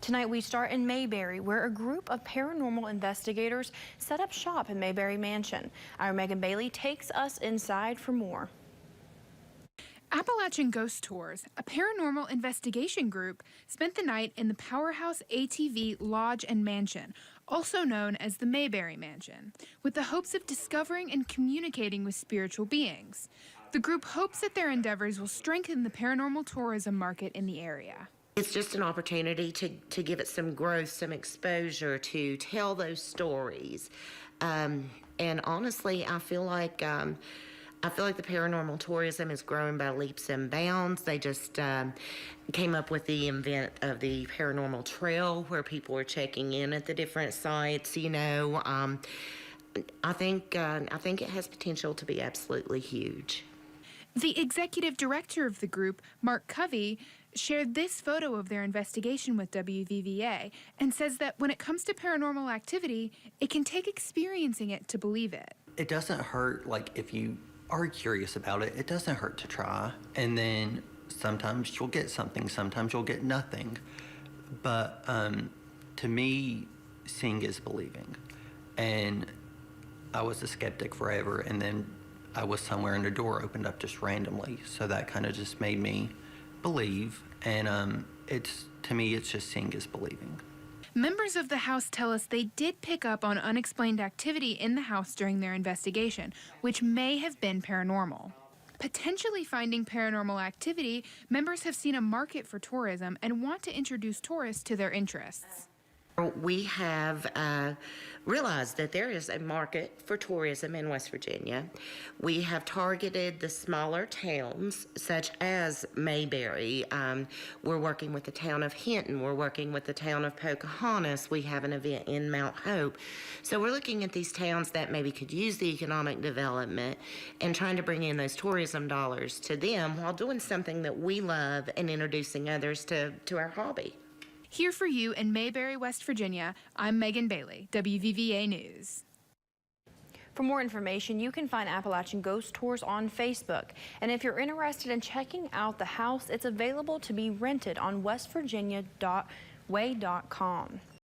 Tonight we start in Mayberry, where a group of paranormal investigators set up shop in Mayberry Mansion. Our Megan Bailey takes us inside for more. Appalachian Ghost Tours, a paranormal investigation group, spent the night in the Powerhouse ATV Lodge and Mansion, also known as the Mayberry Mansion, with the hopes of discovering and communicating with spiritual beings. The group hopes that their endeavors will strengthen the paranormal tourism market in the area. It's just an opportunity to give it some growth, some exposure, to tell those stories. And honestly, I feel like the paranormal tourism is growing by leaps and bounds. They just came up with the invent of the paranormal trail, where people are checking in at the different sites. I think it has potential to be absolutely huge. The executive director of the group, Mark Covey, shared this photo of their investigation with WVVA and says that when it comes to paranormal activity, it can take experiencing it to believe it. It doesn't hurt, like if you are curious about it, it doesn't hurt to try. And then sometimes you'll get something, sometimes you'll get nothing. But to me, seeing is believing. And I was a skeptic forever, and then I was somewhere and the door opened up just randomly. So that kind of just made me believe. And to me, it's just seeing is believing. Members of the house tell us they did pick up on unexplained activity in the house during their investigation, which may have been paranormal. Potentially finding paranormal activity, members have seen a market for tourism and want to introduce tourists to their interests. We have realized that there is a market for tourism in West Virginia. We have targeted the smaller towns, such as Mayberry. We're working with the town of Hinton. We're working with the town of Pocahontas. We have an event in Mount Hope. So we're looking at these towns that maybe could use the economic development and trying to bring in those tourism dollars to them while doing something that we love and introducing others to our hobby. Here for you in Mayberry, West Virginia, I'm Megan Bailey, WVVA News. For more information, you can find Appalachian Ghost Tours on Facebook. And if you're interested in checking out the house, it's available to be rented on westvirginia.way.com.